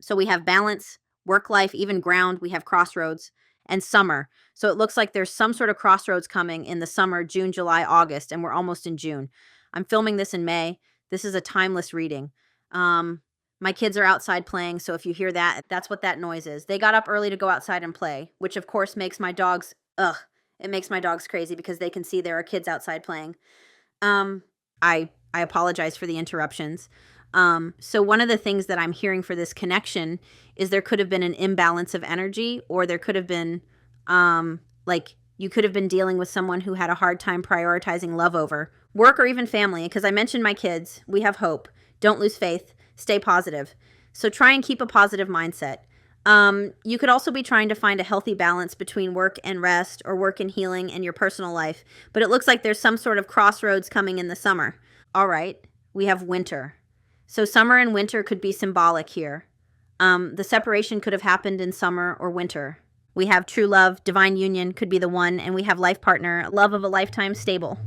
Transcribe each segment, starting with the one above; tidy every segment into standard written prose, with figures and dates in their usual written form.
So we have balance, work life, even ground. We have crossroads and summer. So it looks like there's some sort of crossroads coming in the summer, June, July, August, and we're almost in June. I'm filming this in May. This is a timeless reading. My kids are outside playing, so if you hear that, that's what that noise is. They got up early to go outside and play, which of course makes my dogs, it makes my dogs crazy because they can see there are kids outside playing. I apologize for the interruptions. So one of the things that I'm hearing for this connection is there could have been an imbalance of energy, or there could have been, like, you could have been dealing with someone who had a hard time prioritizing love over work or even family. Because I mentioned my kids, we have hope. Don't lose faith. Stay positive. So try and keep a positive mindset. You could also be trying to find a healthy balance between work and rest, or work and healing, and your personal life. But it looks like there's some sort of crossroads coming in the summer. All right, we have winter. So summer and winter could be symbolic here. The separation could have happened in summer or winter. We have true love, divine union could be the one, and we have life partner, love of a lifetime, stable.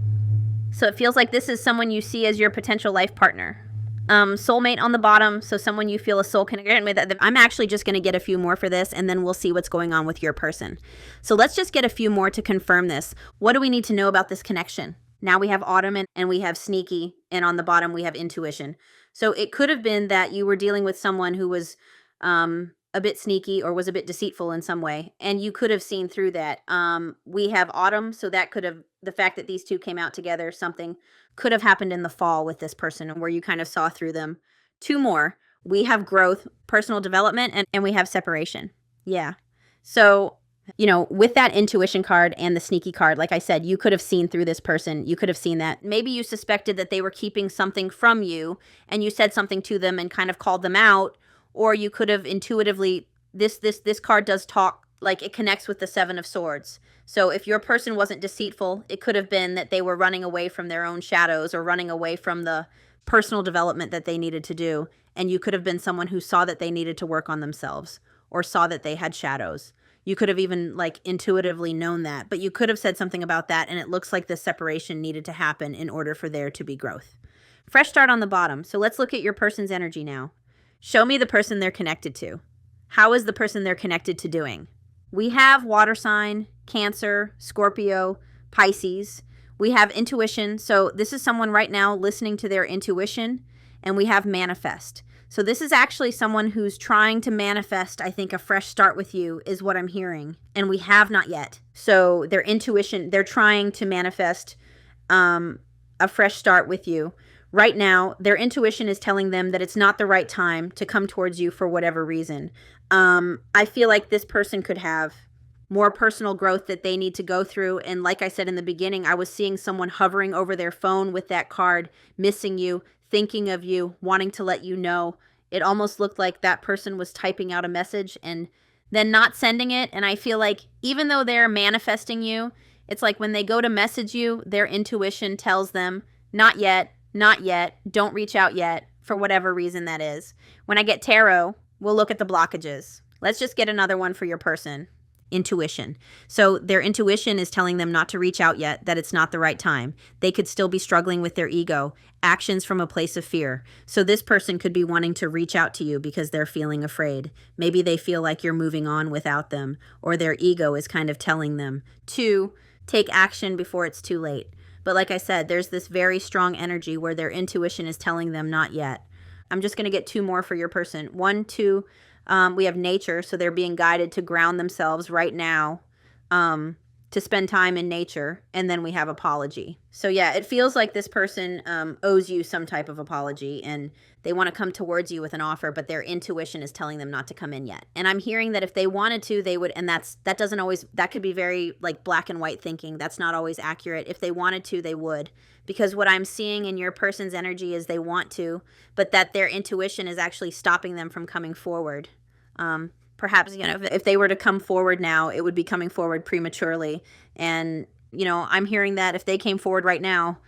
So it feels like this is someone you see as your potential life partner. Soulmate on the bottom, so someone you feel a soul connection with. I'm actually just going to get a few more for this, and then we'll see what's going on with your person. So let's just get a few more to confirm this. What do we need to know about this connection? Now we have autumn, and we have sneaky, and on the bottom we have intuition. So it could have been that you were dealing with someone who was a bit sneaky or was a bit deceitful in some way, and you could have seen through that. We have autumn, so that could have, the fact that these two came out together, something could have happened in the fall with this person where you kind of saw through them. Two more. We have growth, personal development, and we have separation. Yeah. So, you know, with that intuition card and the sneaky card, like I said, you could have seen through this person. You could have seen that. Maybe you suspected that they were keeping something from you, and you said something to them and kind of called them out, or you could have intuitively, this card does talk, like it connects with the Seven of Swords. So if your person wasn't deceitful, it could have been that they were running away from their own shadows, or running away from the personal development that they needed to do. And you could have been someone who saw that they needed to work on themselves, or saw that they had shadows. You could have even like intuitively known that, but you could have said something about that, and it looks like the separation needed to happen in order for there to be growth. Fresh start on the bottom. So let's look at your person's energy now. Show me the person they're connected to. How is the person they're connected to doing? We have water sign, Cancer, Scorpio, Pisces. We have intuition. So this is someone right now listening to their intuition. And we have manifest. So this is actually someone who's trying to manifest, I think, a fresh start with you is what I'm hearing. And we have not yet. So their intuition, they're trying to manifest a fresh start with you. Right now, their intuition is telling them that it's not the right time to come towards you for whatever reason. I feel like this person could have more personal growth that they need to go through. And like I said in the beginning, I was seeing someone hovering over their phone with that card, missing you, thinking of you, wanting to let you know. It almost looked like that person was typing out a message and then not sending it. And I feel like even though they're manifesting you, it's like when they go to message you, their intuition tells them, not yet, not yet, don't reach out yet, for whatever reason that is. When I get tarot, we'll look at the blockages. Let's just get another one for your person. Intuition. So their intuition is telling them not to reach out yet, that it's not the right time. They could still be struggling with their ego, actions from a place of fear. So this person could be wanting to reach out to you because they're feeling afraid. Maybe they feel like you're moving on without them, or their ego is kind of telling them to take action before it's too late. But like I said, there's this very strong energy where their intuition is telling them not yet. I'm just going to get two more for your person. 1, 2, we have nature, so they're being guided to ground themselves right now, to spend time in nature. And then we have apology. So yeah, it feels like this person owes you some type of apology, and they want to come towards you with an offer, but their intuition is telling them not to come in yet. And I'm hearing that if they wanted to, they would, and that doesn't always, that could be very like black and white thinking. That's not always accurate. If they wanted to, they would. Because what I'm seeing in your person's energy is they want to, but that their intuition is actually stopping them from coming forward. Perhaps, you know, if they were to come forward now, it would be coming forward prematurely. And, you know, I'm hearing that if they came forward right now,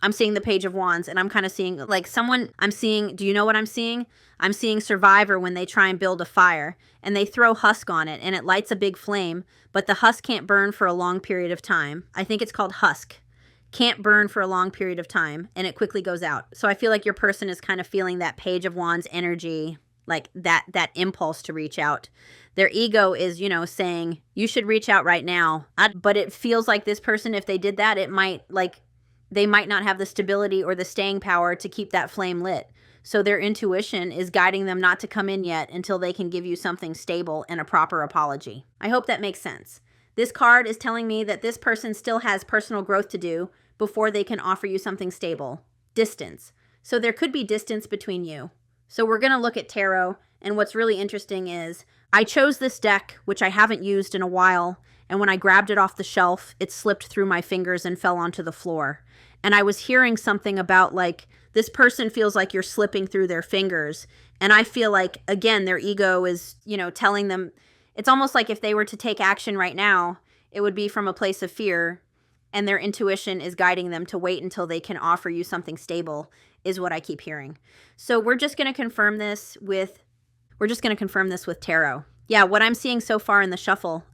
I'm seeing the Page of Wands, and I'm kind of seeing like someone, I'm seeing, do you know what I'm seeing? I'm seeing Survivor when they try and build a fire and they throw husk on it and it lights a big flame, but the husk can't burn for a long period of time. I think it's called husk. Can't burn for a long period of time, and it quickly goes out. So I feel like your person is kind of feeling that Page of Wands energy. like that impulse to reach out. Their ego is, saying you should reach out right now. But it feels like this person, if they did that, they might not have the stability or the staying power to keep that flame lit. So their intuition is guiding them not to come in yet until they can give you something stable and a proper apology. I hope that makes sense. This card is telling me that this person still has personal growth to do before they can offer you something stable. Distance. So there could be distance between you. So we're going to look at tarot, and what's really interesting is I chose this deck, which I haven't used in a while, and when I grabbed it off the shelf, it slipped through my fingers and fell onto the floor. And I was hearing something about this person feels like you're slipping through their fingers. And I feel like, again, their ego is, telling them, it's almost like if they were to take action right now, it would be from a place of fear, and their intuition is guiding them to wait until they can offer you something stable, is what I keep hearing. So we're just going to confirm this with tarot. Yeah, what I'm seeing so far in the shuffle,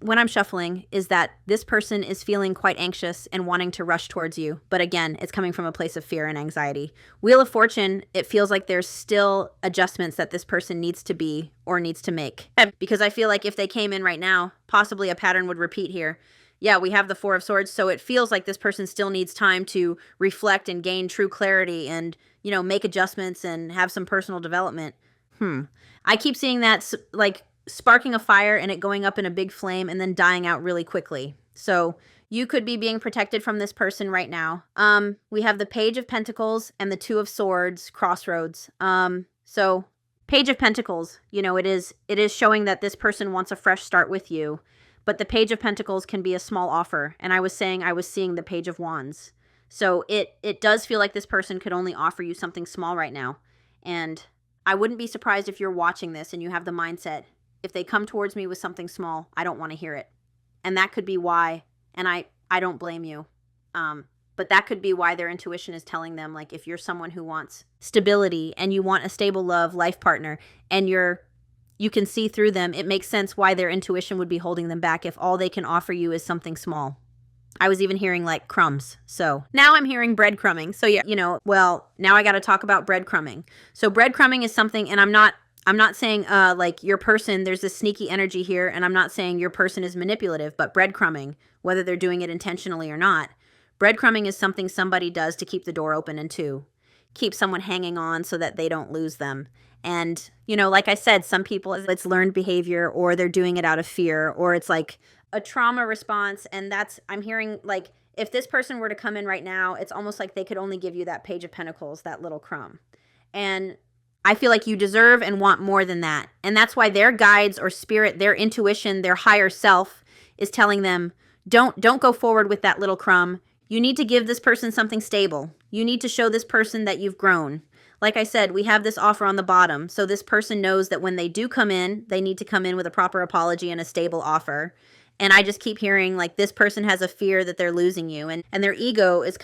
when I'm shuffling, is that this person is feeling quite anxious and wanting to rush towards you. But again, it's coming from a place of fear and anxiety. Wheel of Fortune, it feels like there's still adjustments that this person needs to be or needs to make. Because I feel like if they came in right now, possibly a pattern would repeat here. Yeah, we have the Four of Swords, so it feels like this person still needs time to reflect and gain true clarity and, make adjustments and have some personal development. I keep seeing that, sparking a fire and it going up in a big flame and then dying out really quickly. So you could be being protected from this person right now. We have the Page of Pentacles and the Two of Swords, crossroads. So Page of Pentacles, it is showing that this person wants a fresh start with you. But the Page of Pentacles can be a small offer. And I was seeing the Page of Wands. So it does feel like this person could only offer you something small right now. And I wouldn't be surprised if you're watching this and you have the mindset, if they come towards me with something small, I don't want to hear it. And that could be why, and I don't blame you. But that could be why their intuition is telling them, if you're someone who wants stability and you want a stable life partner, and you can see through them, it makes sense why their intuition would be holding them back if all they can offer you is something small. I was even hearing crumbs. So now I'm hearing breadcrumbing. So yeah, now I got to talk about breadcrumbing. So breadcrumbing is something, and I'm not saying your person, there's this sneaky energy here, and I'm not saying your person is manipulative, but breadcrumbing, whether they're doing it intentionally or not, breadcrumbing is something somebody does to keep the door open and to keep someone hanging on so that they don't lose them. And, like I said, some people, it's learned behavior, or they're doing it out of fear, or it's a trauma response. And I'm hearing if this person were to come in right now, it's almost like they could only give you that Page of Pentacles, that little crumb. And I feel like you deserve and want more than that. And that's why their guides or spirit, their intuition, their higher self is telling them, don't go forward with that little crumb. You need to give this person something stable. You need to show this person that you've grown. Like I said, we have this offer on the bottom. So this person knows that when they do come in, they need to come in with a proper apology and a stable offer. And I just keep hearing this person has a fear that they're losing you. And their ego is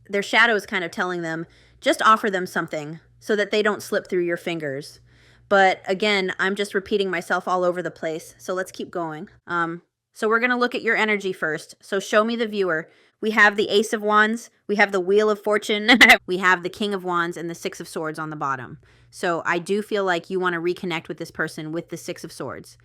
their shadow is kind of telling them, just offer them something so that they don't slip through your fingers. But again, I'm just repeating myself all over the place. So let's keep going. So we're going to look at your energy first. So show me the viewer. We have the Ace of Wands. We have the Wheel of Fortune. We have the King of Wands and the Six of Swords on the bottom. So I do feel like you want to reconnect with this person with the Six of Swords.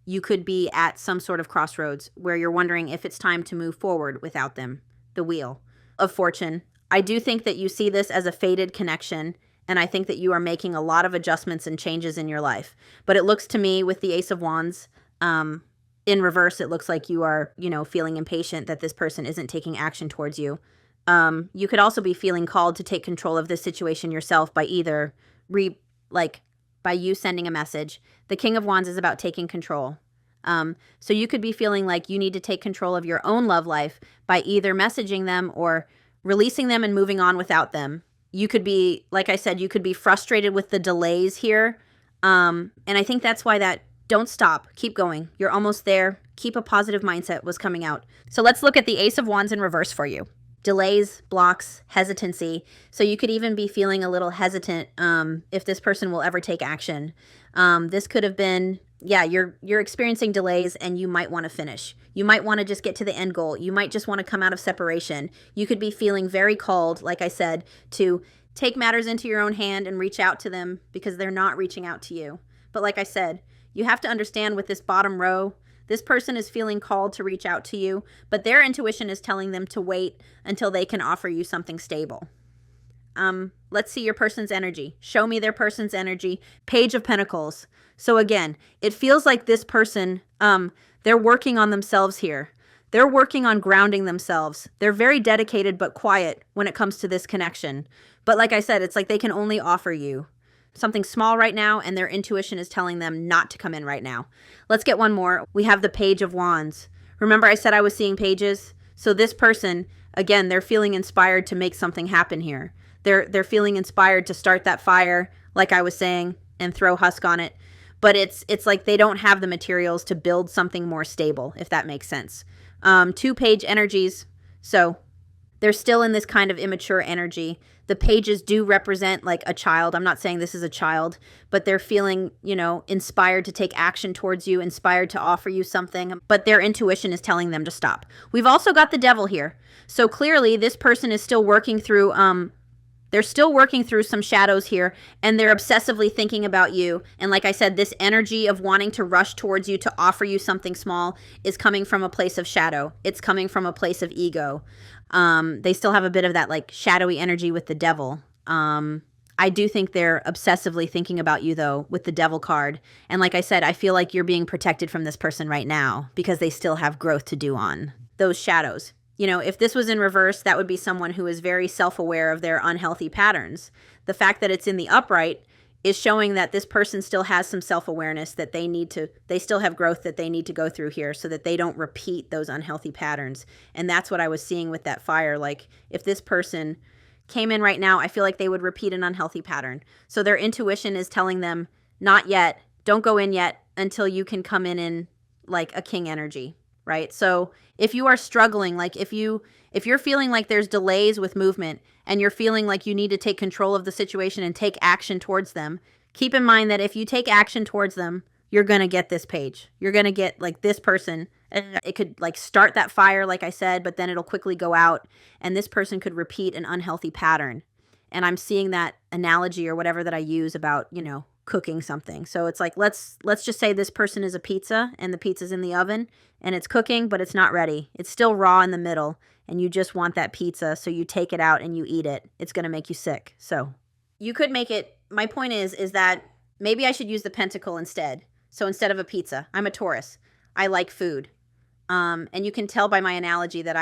You could be at some sort of crossroads where you're wondering if it's time to move forward without them. The Wheel of Fortune. I do think that you see this as a fated connection, and I think that you are making a lot of adjustments and changes in your life. But it looks to me with the Ace of Wands, in reverse, it looks like you are, feeling impatient that this person isn't taking action towards you. You could also be feeling called to take control of this situation yourself by either by you sending a message. The King of Wands is about taking control. So you could be feeling like you need to take control of your own love life by either messaging them or releasing them and moving on without them. You could be, like I said, you could be frustrated with the delays here. And I think that's why don't stop. Keep going. You're almost there. Keep a positive mindset was coming out. So let's look at the Ace of Wands in reverse for you. Delays, blocks, hesitancy. So you could even be feeling a little hesitant if this person will ever take action. This could have been, you're experiencing delays and you might want to finish. You might want to just get to the end goal. You might just want to come out of separation. You could be feeling very called, like I said, to take matters into your own hand and reach out to them because they're not reaching out to you. But like I said, you have to understand with this bottom row, this person is feeling called to reach out to you, but their intuition is telling them to wait until they can offer you something stable. Let's see your person's energy. Show me their person's energy. Page of Pentacles. So again, it feels like this person, they're working on themselves here. They're working on grounding themselves. They're very dedicated but quiet when it comes to this connection. But like I said, it's like they can only offer you something small right now, and their intuition is telling them not to come in right now. Let's get one more. We have the Page of Wands. Remember I said I was seeing pages? So this person, again, they're feeling inspired to make something happen here. They're feeling inspired to start that fire, like I was saying, and throw husk on it. But it's like they don't have the materials to build something more stable, if that makes sense. 2-page energies. So they're still in this kind of immature energy. The pages do represent like a child. I'm not saying this is a child, but they're feeling, you know, inspired to take action towards you, inspired to offer you something, but their intuition is telling them to stop. We've also got the Devil here. So clearly this person is still working through, they're still working through some shadows here, and they're obsessively thinking about you. And like I said, this energy of wanting to rush towards you to offer you something small is coming from a place of shadow. It's coming from a place of ego. They still have a bit of that like shadowy energy with the Devil. I do think they're obsessively thinking about you though with the Devil card. And like I said, I feel like you're being protected from this person right now because they still have growth to do on those shadows. You know, if this was in reverse, that would be someone who is very self-aware of their unhealthy patterns. The fact that it's in the upright is showing that this person still has some self-awareness, that they still have growth that they need to go through here so that they don't repeat those unhealthy patterns. And that's what I was seeing with that fire. Like if this person came in right now, I feel like they would repeat an unhealthy pattern. So their intuition is telling them, not yet, don't go in yet until you can come in like a king energy. Right? So if you are struggling, like if you're feeling like there's delays with movement and you're feeling like you need to take control of the situation and take action towards them, keep in mind that if you take action towards them, you're going to get this page. You're going to get like this person. And it could like start that fire, like I said, but then it'll quickly go out and this person could repeat an unhealthy pattern. And I'm seeing that analogy or whatever that I use about, you know, cooking something. So it's like, let's just say this person is a pizza and the pizza's in the oven and it's cooking, but it's not ready. It's still raw in the middle and you just want that pizza. So you take it out and you eat it. It's going to make you sick. So you could make it. My point is that maybe I should use the pentacle instead. So instead of a pizza, I'm a Taurus. I like food. And you can tell by my analogy that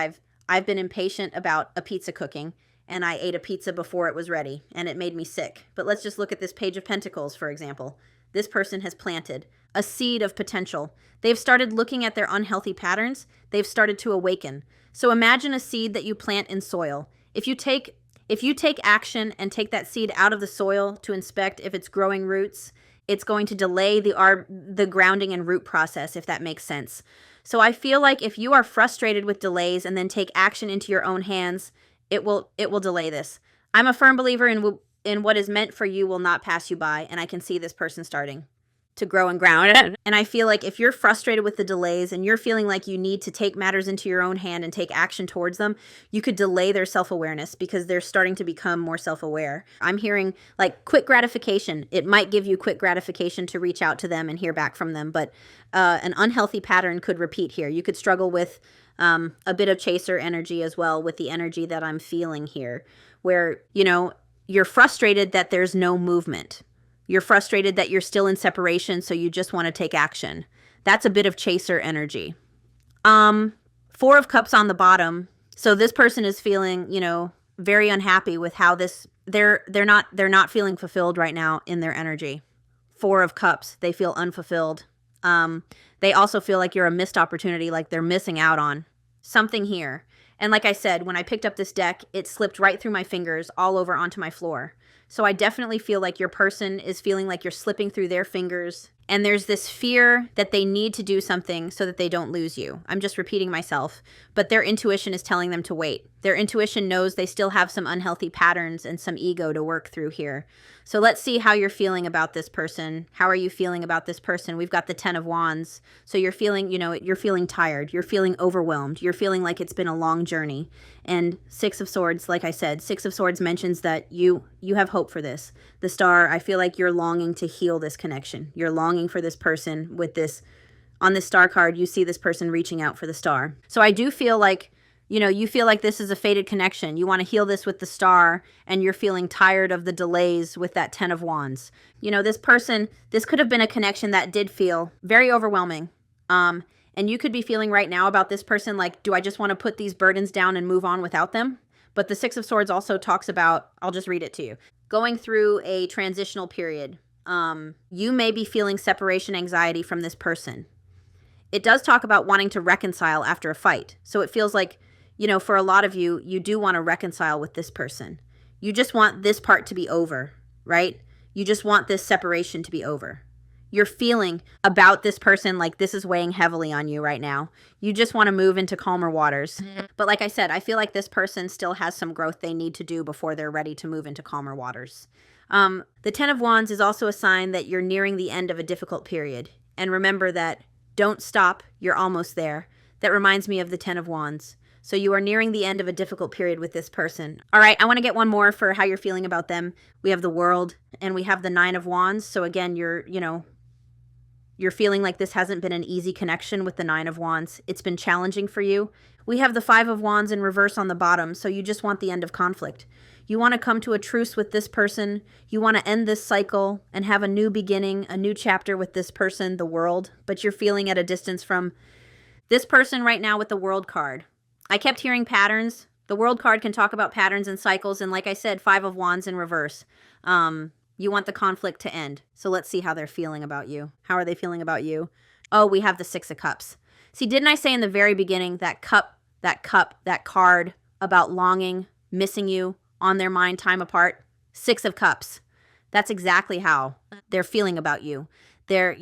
I've been impatient about a pizza cooking. And I ate a pizza before it was ready, and it made me sick. But let's just look at this Page of Pentacles, for example. This person has planted a seed of potential. They've started looking at their unhealthy patterns. They've started to awaken. So imagine a seed that you plant in soil. If you take action and take that seed out of the soil to inspect if it's growing roots, it's going to delay the grounding and root process, if that makes sense. So I feel like if you are frustrated with delays and then take action into your own hands, it will delay this. I'm a firm believer in what is meant for you will not pass you by, and I can see this person starting to grow and ground. And I feel like if you're frustrated with the delays and you're feeling like you need to take matters into your own hand and take action towards them, you could delay their self-awareness because they're starting to become more self-aware. I'm hearing like quick gratification. It might give you quick gratification to reach out to them and hear back from them, but an unhealthy pattern could repeat here. You could struggle with a bit of chaser energy as well with the energy that I'm feeling here, where, you know, you're frustrated that there's no movement. You're frustrated that you're still in separation, so you just want to take action. That's a bit of chaser energy. 4 of Cups on the bottom. So this person is feeling, you know, very unhappy with how they're not feeling fulfilled right now in their energy. 4 of Cups, they feel unfulfilled. They also feel like you're a missed opportunity, like they're missing out on something here. And like I said, when I picked up this deck, it slipped right through my fingers all over onto my floor. So I definitely feel like your person is feeling like you're slipping through their fingers And there's this fear that they need to do something so that they don't lose you. I'm just repeating myself, but their intuition is telling them to wait. Their intuition knows they still have some unhealthy patterns and some ego to work through here. So let's see how you're feeling about this person. How are you feeling about this person? We've got the 10 of Wands. So you're feeling, you're feeling tired. You're feeling overwhelmed. You're feeling like it's been a long journey. And 6 of Swords, like I said, 6 of Swords mentions that you have hope for this. The Star, I feel like you're longing to heal this connection. You're longing for this person with this. On this Star card, you see this person reaching out for the Star. So I do feel like, you feel like this is a fated connection. You want to heal this with the Star, and you're feeling tired of the delays with that 10 of Wands. This person, this could have been a connection that did feel very overwhelming. And you could be feeling right now about this person like, do I just want to put these burdens down and move on without them? But the 6 of Swords also talks about, I'll just read it to you, going through a transitional period. You may be feeling separation anxiety from this person. It does talk about wanting to reconcile after a fight. So it feels like, for a lot of you, you do want to reconcile with this person. You just want this part to be over, right? You just want this separation to be over. You're feeling about this person like this is weighing heavily on you right now. You just want to move into calmer waters. But like I said, I feel like this person still has some growth they need to do before they're ready to move into calmer waters. The 10 of Wands is also a sign that you're nearing the end of a difficult period. And remember that don't stop, you're almost there. That reminds me of the 10 of Wands. So you are nearing the end of a difficult period with this person. All right, I want to get one more for how you're feeling about them. We have the World and we have the 9 of Wands. So again, you're feeling like this hasn't been an easy connection with the 9 of Wands. It's been challenging for you. We have the 5 of Wands in reverse on the bottom, so you just want the end of conflict. You want to come to a truce with this person. You want to end this cycle and have a new beginning, a new chapter with this person, the World, but you're feeling at a distance from this person right now with the World card. I kept hearing patterns. The World card can talk about patterns and cycles, and like I said, 5 of Wands in reverse. You want the conflict to end. So let's see how they're feeling about you. How are they feeling about you? Oh, we have the 6 of Cups. See, didn't I say in the very beginning that that card about longing, missing you, on their mind, time apart? 6 of Cups. That's exactly how they're feeling about you. They're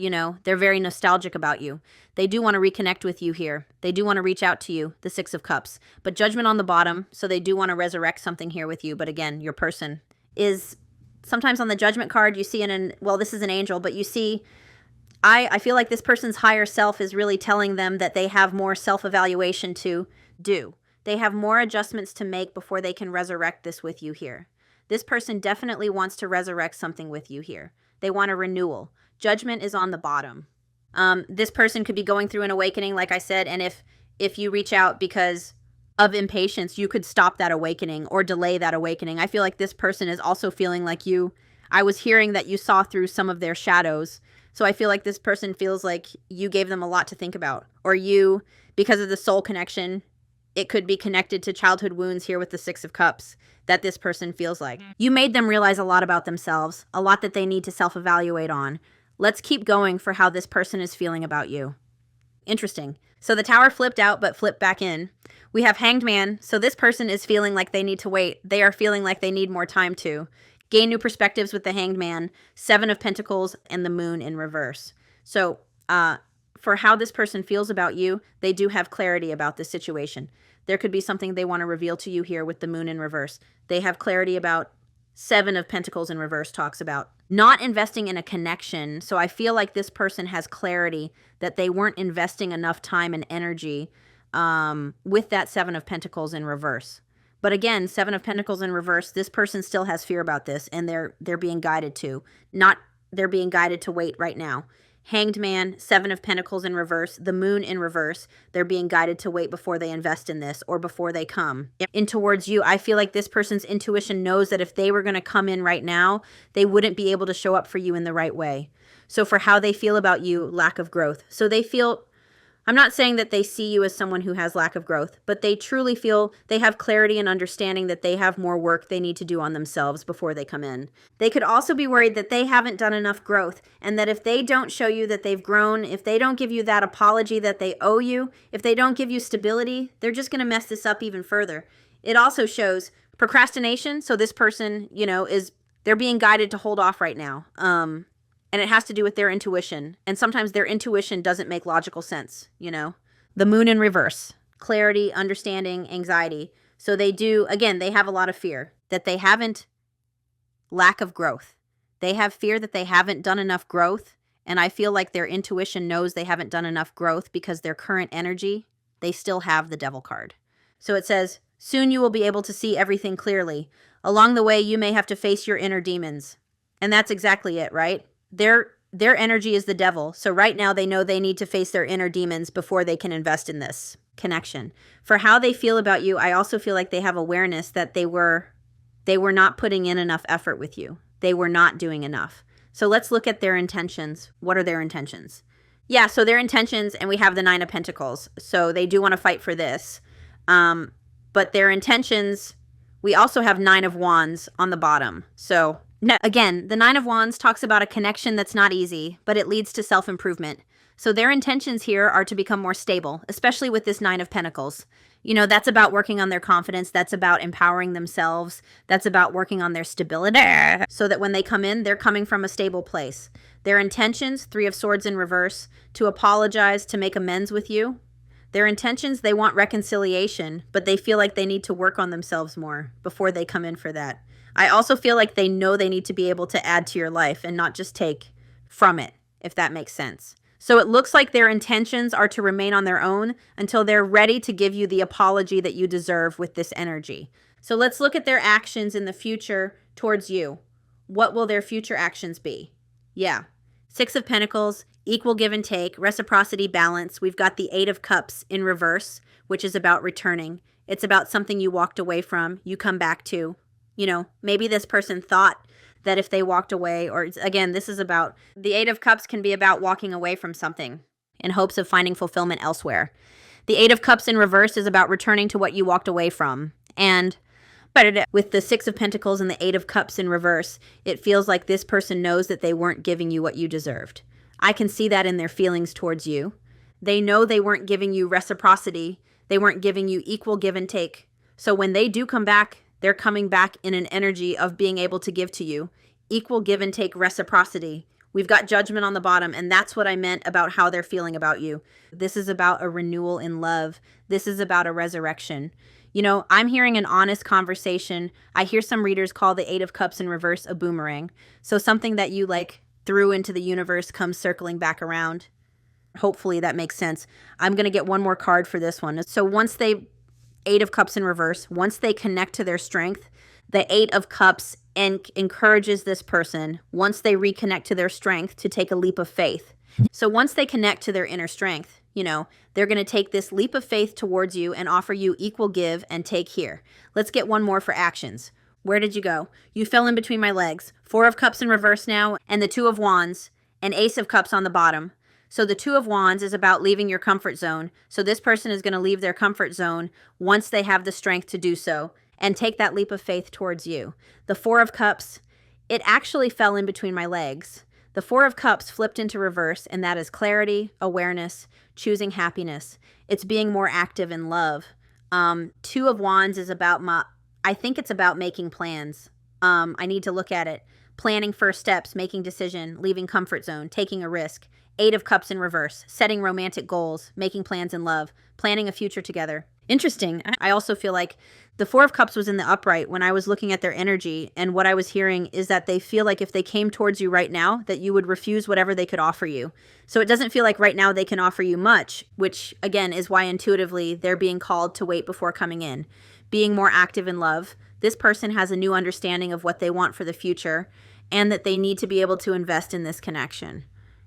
very nostalgic about you. They do want to reconnect with you here. They do want to reach out to you, the 6 of Cups. But Judgment on the bottom, so they do want to resurrect something here with you. But again, your person is... Sometimes on the Judgment card, you see well, this is an angel, but you see, I feel like this person's higher self is really telling them that they have more self-evaluation to do. They have more adjustments to make before they can resurrect this with you here. This person definitely wants to resurrect something with you here. They want a renewal. Judgment is on the bottom. This person could be going through an awakening, like I said, and if you reach out because of impatience, you could stop that awakening or delay that awakening. I feel like this person is also feeling like you. I was hearing that you saw through some of their shadows. So I feel like this person feels like you gave them a lot to think about. Or you, because of the soul connection, it could be connected to childhood wounds here with the 6 of Cups that this person feels like. You made them realize a lot about themselves, a lot that they need to self-evaluate on. Let's keep going for how this person is feeling about you. Interesting. So the Tower flipped out but flipped back in. We have Hanged Man. So this person is feeling like they need to wait. They are feeling like they need more time to gain new perspectives with the Hanged Man, 7 of Pentacles, and the Moon in reverse. So for how this person feels about you, they do have clarity about the situation. There could be something they want to reveal to you here with the Moon in reverse. They have clarity about 7 of Pentacles in reverse talks about not investing in a connection. So I feel like this person has clarity that they weren't investing enough time and energy with that 7 of Pentacles in reverse. But again, 7 of Pentacles in reverse, this person still has fear about this, and they're being guided to. They're being guided to wait right now. Hanged Man, 7 of Pentacles in reverse, the Moon in reverse. They're being guided to wait before they invest in this or before they come in towards you. I feel like this person's intuition knows that if they were going to come in right now, they wouldn't be able to show up for you in the right way. So for how they feel about you, lack of growth. So they feel... I'm not saying that they see you as someone who has lack of growth, but they truly feel they have clarity and understanding that they have more work they need to do on themselves before they come in. They could also be worried that they haven't done enough growth, and that if they don't show you that they've grown, if they don't give you that apology that they owe you, if they don't give you stability, they're just going to mess this up even further. It also shows procrastination. So this person, they're being guided to hold off right now. and it has to do with their intuition. And sometimes their intuition doesn't make logical sense, you know? The moon in reverse, clarity, understanding, anxiety. So they do, again, they have a lot of fear that they haven't, lack of growth. They have fear that they haven't done enough growth. And I feel like their intuition knows they haven't done enough growth because their current energy, they still have the devil card. So it says, soon you will be able to see everything clearly. Along the way, you may have to face your inner demons. And that's exactly it, right? Their energy is the devil. So right now they know they need to face their inner demons before they can invest in this connection. For how they feel about you, I also feel like they have awareness that they were not putting in enough effort with you. They were not doing enough. So let's look at their intentions. What are their intentions? Yeah, so their intentions, and we have the Nine of Pentacles. So they do want to fight for this. But their intentions, we also have Nine of Wands on the bottom. So again, the Nine of Wands talks about a connection that's not easy, but it leads to self-improvement. So their intentions here are to become more stable, especially with this Nine of Pentacles. You know, that's about working on their confidence. That's about empowering themselves. That's about working on their stability so that when they come in, they're coming from a stable place. Their intentions, Three of Swords in reverse, to apologize, to make amends with you. Their intentions, they want reconciliation, but they feel like they need to work on themselves more before they come in for that. I also feel like they know they need to be able to add to your life and not just take from it, if that makes sense. So it looks like their intentions are to remain on their own until they're ready to give you the apology that you deserve with this energy. So let's look at their actions in the future towards you. What will their future actions be? Yeah. Six of Pentacles, equal give and take, reciprocity, balance. We've got the Eight of Cups in reverse, which is about returning. It's about something you walked away from, you come back to. You know, maybe this person thought that if they walked away, or again, this is about, the Eight of Cups can be about walking away from something in hopes of finding fulfillment elsewhere. The Eight of Cups in reverse is about returning to what you walked away from. But with the Six of Pentacles and the Eight of Cups in reverse, it feels like this person knows that they weren't giving you what you deserved. I can see that in their feelings towards you. They know they weren't giving you reciprocity. They weren't giving you equal give and take. So when they do come back, they're coming back in an energy of being able to give to you. Equal give and take, reciprocity. We've got Judgment on the bottom, and that's what I meant about how they're feeling about you. This is about a renewal in love. This is about a resurrection. You know, I'm hearing an honest conversation. I hear some readers call the Eight of Cups in reverse a boomerang. So something that you like threw into the universe comes circling back around. Hopefully that makes sense. I'm going to get one more card for this one. So once they, Eight of Cups in reverse, once they connect to their strength, the Eight of Cups encourages this person, once they reconnect to their strength, to take a leap of faith. So once they connect to their inner strength, you know, they're going to take this leap of faith towards you and offer you equal give and take here. Let's get one more for actions. Where did you go? You fell in between my legs. Four of Cups in reverse now, and the Two of Wands, and Ace of Cups on the bottom. So the Two of Wands is about leaving your comfort zone. So this person is going to leave their comfort zone once they have the strength to do so and take that leap of faith towards you. The Four of Cups, it actually fell in between my legs. The Four of Cups flipped into reverse, and that is clarity, awareness, choosing happiness. It's being more active in love. Two of Wands is about I think it's about making plans. I need to look at it. Planning first steps, making decision, leaving comfort zone, taking a risk. Eight of Cups in reverse, setting romantic goals, making plans in love, planning a future together. Interesting. I also feel like the Four of Cups was in the upright when I was looking at their energy, and what I was hearing is that they feel like if they came towards you right now, that you would refuse whatever they could offer you. So it doesn't feel like right now they can offer you much, which again is why intuitively they're being called to wait before coming in. Being more active in love. This person has a new understanding of what they want for the future, and that they need to be able to invest in this connection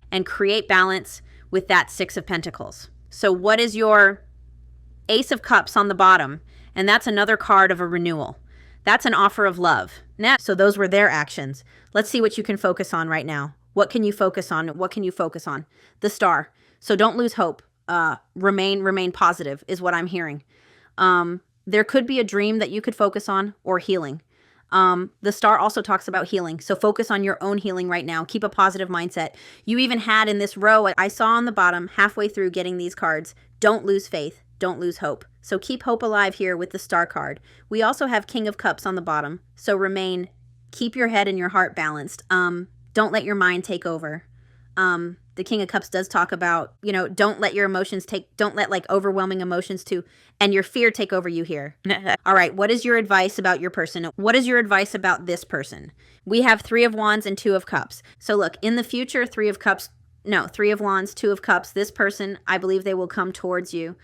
and create balance with that Six of Pentacles. So what is your Ace of Cups on the bottom? And that's another card of a renewal. That's an offer of love. So those were their actions. Let's see what you can focus on right now. What can you focus on? What can you focus on? The Star. So don't lose hope. Remain positive is what I'm hearing. There could be a dream that you could focus on, or healing. The Star also talks about healing. So focus on your own healing right now. Keep a positive mindset. You even had in this row, I saw on the bottom, halfway through getting these cards, don't lose faith. Don't lose hope. So keep hope alive here with the Star card. We also have King of Cups on the bottom. So keep your head and your heart balanced. Don't Don't let your mind take over. The King of Cups does talk about, don't let your emotions don't let like overwhelming emotions and your fear take over you here. All right, what is your advice about your person? What is your advice about this person? We have 3 of Wands and 2 of Cups. So look, in the future, 3 of Wands, 2 of Cups. This person, I believe they will come towards you.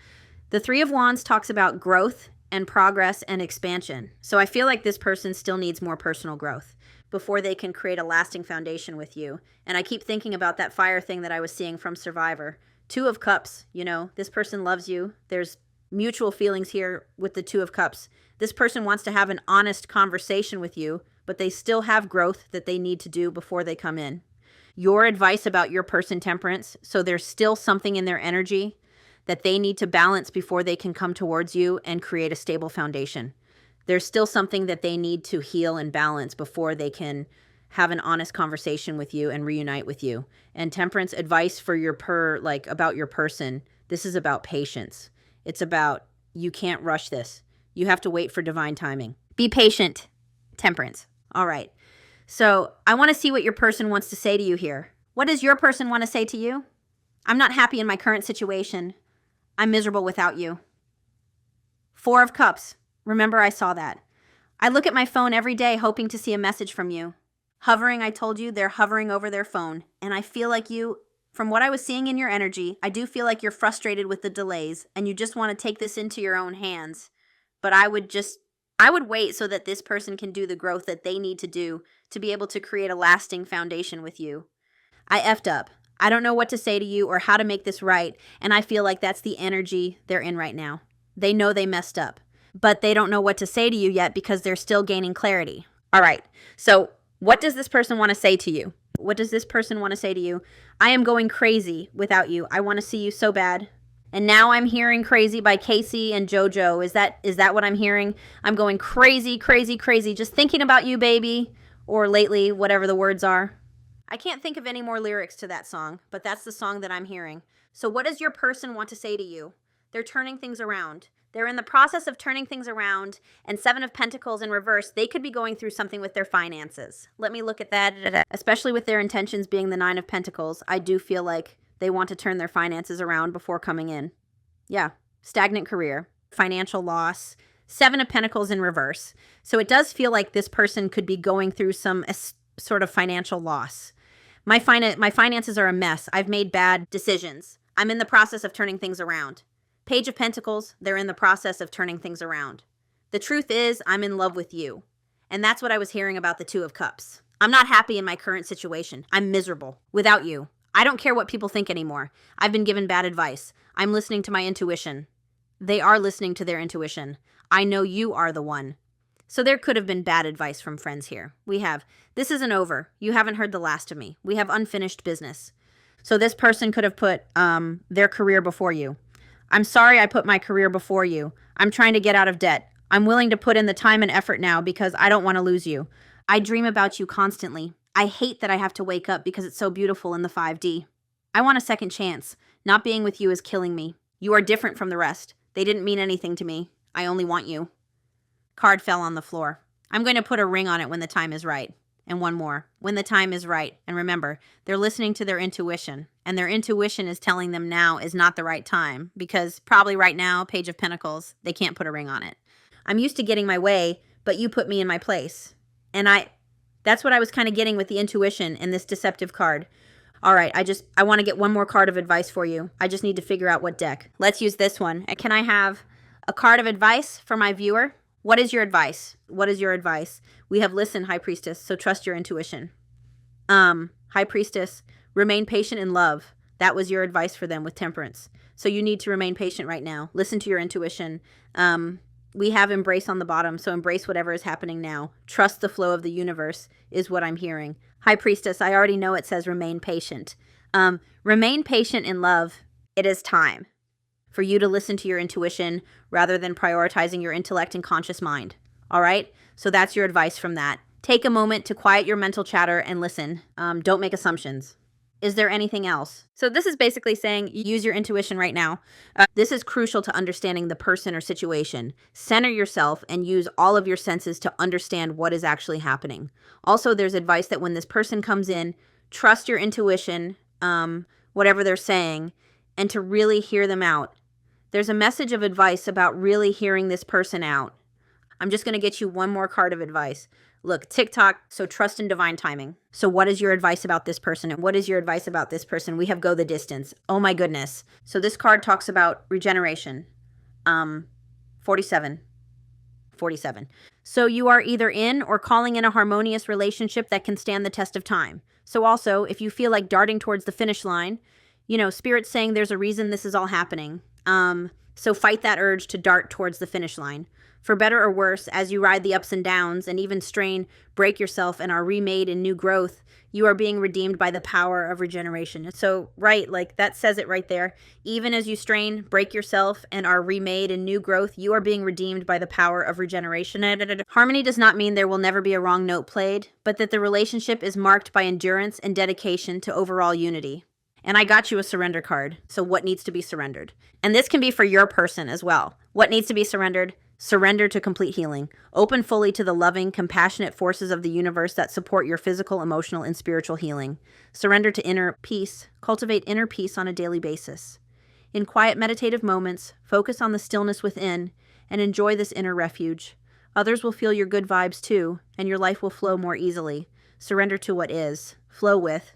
The 3 of Wands talks about growth and progress and expansion. So I feel like this person still needs more personal growth before they can create a lasting foundation with you. And I keep thinking about that fire thing that I was seeing from Survivor. 2 of Cups, this person loves you. There's mutual feelings here with the 2 of Cups. This person wants to have an honest conversation with you, but they still have growth that they need to do before they come in. Your advice about your person, Temperance, so there's still something in their energy that they need to balance before they can come towards you and create a stable foundation. There's still something that they need to heal and balance before they can have an honest conversation with you and reunite with you. And Temperance, advice for about your person, this is about patience. It's about, you can't rush this. You have to wait for divine timing. Be patient, Temperance. All right. So I want to see what your person wants to say to you here. What does your person want to say to you? I'm not happy in my current situation. I'm miserable without you. 4 of Cups. Remember, I saw that. I look at my phone every day hoping to see a message from you. Hovering, I told you, they're hovering over their phone. And I feel like from what I was seeing in your energy, I do feel like you're frustrated with the delays and you just want to take this into your own hands. But I would wait so that this person can do the growth that they need to do to be able to create a lasting foundation with you. I effed up. I don't know what to say to you or how to make this right. And I feel like that's the energy they're in right now. They know they messed up, but they don't know what to say to you yet because they're still gaining clarity. All right. So what does this person want to say to you? What does this person want to say to you? I am going crazy without you. I want to see you so bad. And now I'm hearing Crazy by Casey and JoJo. Is that what I'm hearing? I'm going crazy, crazy, crazy. Just thinking about you, baby. Or lately, whatever the words are. I can't think of any more lyrics to that song, but that's the song that I'm hearing. So what does your person want to say to you? They're turning things around. They're in the process of turning things around, and 7 of Pentacles in reverse, they could be going through something with their finances. Let me look at that. Especially with their intentions being the 9 of Pentacles, I do feel like they want to turn their finances around before coming in. Yeah, stagnant career, financial loss, 7 of Pentacles in reverse. So it does feel like this person could be going through some sort of financial loss. My finances are a mess. I've made bad decisions. I'm in the process of turning things around. Page of Pentacles, they're in the process of turning things around. The truth is, I'm in love with you. And that's what I was hearing about the 2 of Cups. I'm not happy in my current situation. I'm miserable without you. I don't care what people think anymore. I've been given bad advice. I'm listening to my intuition. They are listening to their intuition. I know you are the one. So there could have been bad advice from friends here. We have, this isn't over. You haven't heard the last of me. We have unfinished business. So this person could have put their career before you. I'm sorry I put my career before you. I'm trying to get out of debt. I'm willing to put in the time and effort now because I don't want to lose you. I dream about you constantly. I hate that I have to wake up because it's so beautiful in the 5D. I want a second chance. Not being with you is killing me. You are different from the rest. They didn't mean anything to me. I only want you. Card fell on the floor. I'm going to put a ring on it when the time is right. And one more. When the time is right. And remember, they're listening to their intuition. And their intuition is telling them now is not the right time. Because probably right now, Page of Pentacles, they can't put a ring on it. I'm used to getting my way, but you put me in my place. And that's what I was kind of getting with the intuition in this deceptive card. All right, I want to get one more card of advice for you. I just need to figure out what deck. Let's use this one. Can I have a card of advice for my viewer? What is your advice? What is your advice? We have listen, High Priestess, so trust your intuition. High Priestess, remain patient in love. That was your advice for them with Temperance. So you need to remain patient right now. Listen to your intuition. We have embrace on the bottom, so embrace whatever is happening now. Trust the flow of the universe is what I'm hearing. High Priestess, I already know it says remain patient. Remain patient in love. It is time for you to listen to your intuition rather than prioritizing your intellect and conscious mind. All right? So that's your advice from that. Take a moment to quiet your mental chatter and listen. Don't make assumptions. Is there anything else? So this is basically saying use your intuition right now. This is crucial to understanding the person or situation. Center yourself and use all of your senses to understand what is actually happening. Also, there's advice that when this person comes in, trust your intuition, whatever they're saying, and to really hear them out. There's a message of advice about really hearing this person out. I'm just going to get you one more card of advice. Look, TikTok, so trust in divine timing. So what is your advice about this person? And what is your advice about this person? We have go the distance. Oh my goodness. So this card talks about regeneration. 47. So you are either in or calling in a harmonious relationship that can stand the test of time. So also, if you feel like darting towards the finish line, Spirit's saying there's a reason this is all happening. So fight that urge to dart towards the finish line. For better or worse, as you ride the ups and downs and even strain, break yourself, and are remade in new growth, you are being redeemed by the power of regeneration. So, right, like that says it right there. Even as you strain, break yourself, and are remade in new growth, you are being redeemed by the power of regeneration. Harmony does not mean there will never be a wrong note played, but that the relationship is marked by endurance and dedication to overall unity. And I got you a surrender card. So what needs to be surrendered? And this can be for your person as well. What needs to be surrendered? Surrender to complete healing. Open fully to the loving, compassionate forces of the universe that support your physical, emotional, and spiritual healing. Surrender to inner peace. Cultivate inner peace on a daily basis. In quiet meditative moments, focus on the stillness within and enjoy this inner refuge. Others will feel your good vibes too, and your life will flow more easily. Surrender to what is. Flow with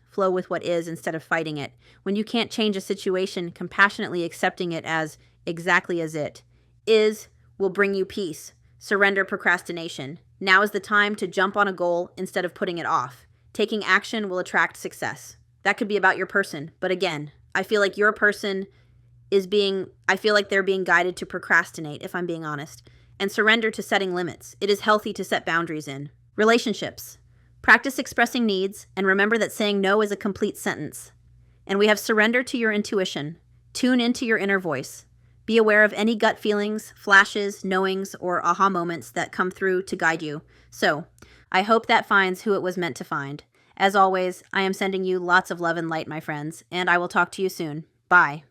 what is instead of fighting it. When you can't change a situation, compassionately accepting it as exactly as it is will bring you peace. Surrender procrastination. Now is the time to jump on a goal instead of putting it off. Taking action will attract success. That could be about your person, but again, I feel like your person I feel like they're being guided to procrastinate, if I'm being honest. And surrender to setting limits. It is healthy to set boundaries in. Relationships. Practice expressing needs, and remember that saying no is a complete sentence. And we have surrender to your intuition. Tune into your inner voice. Be aware of any gut feelings, flashes, knowings, or aha moments that come through to guide you. So, I hope that finds who it was meant to find. As always, I am sending you lots of love and light, my friends, and I will talk to you soon. Bye.